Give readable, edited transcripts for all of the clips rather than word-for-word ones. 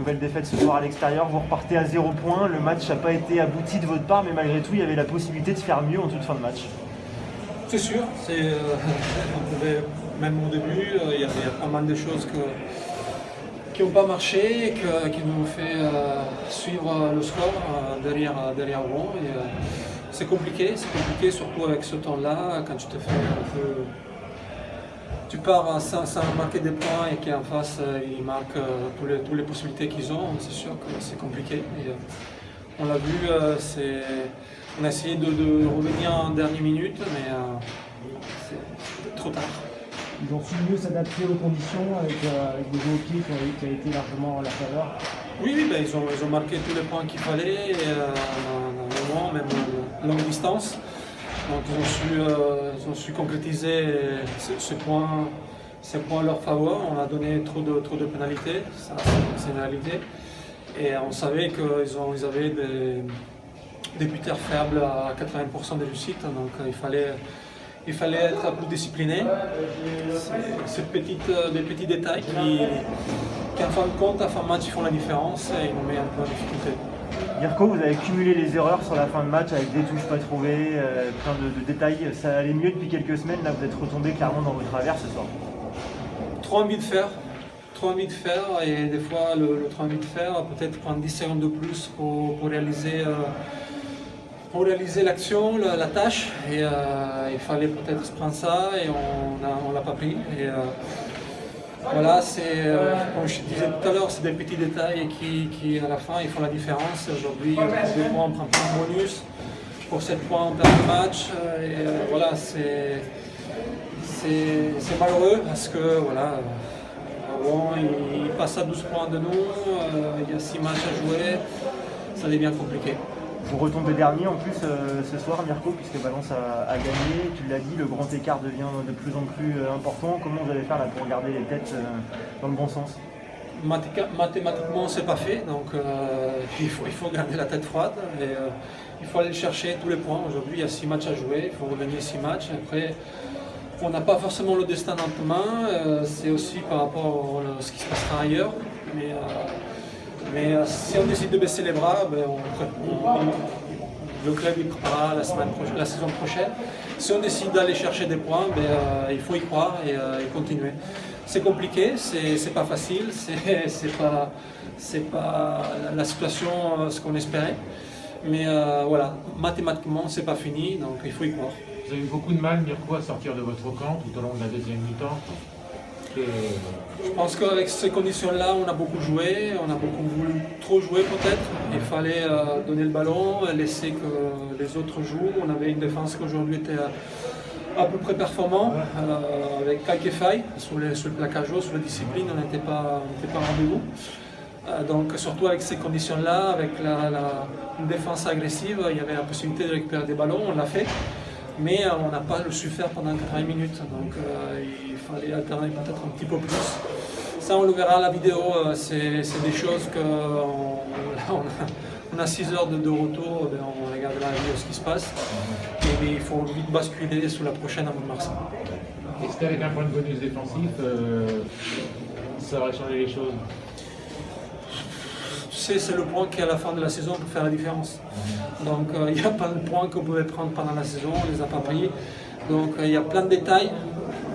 nouvelle défaite ce soir à l'extérieur. Vous repartez à 0 points. Le match n'a pas été abouti de votre part, mais malgré tout, il y avait la possibilité de faire mieux en toute fin de match. C'est sûr, on pouvait, même au début, il y avait pas mal de choses qui n'ont pas marché et qui nous ont fait suivre le score derrière Rouen. C'est compliqué, surtout avec ce temps-là, quand tu te fais un peu. Tu pars sans marquer des points et qu'en face ils marquent toutes les possibilités qu'ils ont, c'est sûr que c'est compliqué. Et, on l'a vu, on a essayé de revenir en dernière minute, mais c'est trop tard. Ils ont su mieux s'adapter aux conditions avec des jeux au pied qui a été largement à la faveur. Oui, ben, ils ont marqué tous les points qu'il fallait, en moment, même à longue distance. Donc ils ont su concrétiser ce point à leur faveur. On a donné trop de pénalités, ça, c'est une réalité. Et on savait qu'ils avaient des buteurs faibles à 80% de réussite, donc il fallait être plus discipliné. C'est des petits détails qui en fin de compte, à fin de match, ils font la différence et ils nous mettent un peu en difficulté. Mirko, vous avez cumulé les erreurs sur la fin de match avec des touches pas trouvées, plein de détails. Ça allait mieux depuis quelques semaines. Là, vous êtes retombé clairement dans vos travers ce soir. Trop envie de faire et des fois le trop envie de faire peut-être prendre 10 secondes de plus pour réaliser l'action, la tâche. Et il fallait peut-être se prendre ça et on l'a pas pris. Et, voilà, comme je disais tout à l'heure, c'est des petits détails qui à la fin ils font la différence. Aujourd'hui, on prend plus de bonus. Pour 7 points, on perd le match. Et voilà, c'est malheureux parce que voilà, Rouen, il passe à 12 points de nous, il y a 6 matchs à jouer, ça devient compliqué. Vous retombez dernier en plus ce soir, Mirko, puisque Valence a gagné. Tu l'as dit, le grand écart devient de plus en plus important. Comment vous allez faire là, pour garder les têtes dans le bon sens? Mathématiquement, c'est pas fait, donc il faut garder la tête froide. Et, il faut aller chercher tous les points. Aujourd'hui, il y a 6 matchs à jouer, il faut regagner 6 matchs. Après, on n'a pas forcément le destin dans notre main, c'est aussi par rapport à ce qui se passera ailleurs. Mais si on décide de baisser les bras, ben le club il préparera la saison prochaine. Si on décide d'aller chercher des points, ben, il faut y croire et continuer. C'est compliqué, c'est pas facile, c'est pas la situation ce qu'on espérait. Mais voilà, mathématiquement c'est pas fini, donc il faut y croire. Vous avez eu beaucoup de mal, Mirko, à sortir de votre camp tout au long de la deuxième mi-temps. Je pense qu'avec ces conditions-là, on a beaucoup joué, on a beaucoup voulu trop jouer peut-être. Il fallait donner le ballon, laisser que les autres jouent. On avait une défense qui aujourd'hui était à peu près performant, avec quelques failles sur le plaquage haut, sur la discipline, on n'était pas au rendez-vous. Donc surtout avec ces conditions-là, avec une défense agressive, il y avait la possibilité de récupérer des ballons, on l'a fait. Mais on n'a pas su faire pendant 80 minutes, donc il fallait alterner peut-être un petit peu plus. Ça, on le verra à la vidéo, c'est des choses on a 6 heures de retour, on regarde la vidéo ce qui se passe, mais il faut vite basculer sur la prochaine à Mont-de-Marsan. Est-ce qu'avec un point de bonus défensif, ça aurait changé les choses? C'est le point qui à la fin de la saison peut faire la différence. Donc il n'y a pas de points qu'on pouvait prendre pendant la saison, on ne les a pas pris. Donc il y a plein de détails.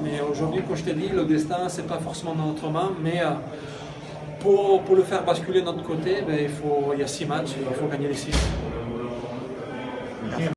Mais aujourd'hui, comme je t'ai dit, le destin, c'est pas forcément dans notre main. Mais pour le faire basculer de notre côté, il y a 6 matchs et il faut gagner les 6.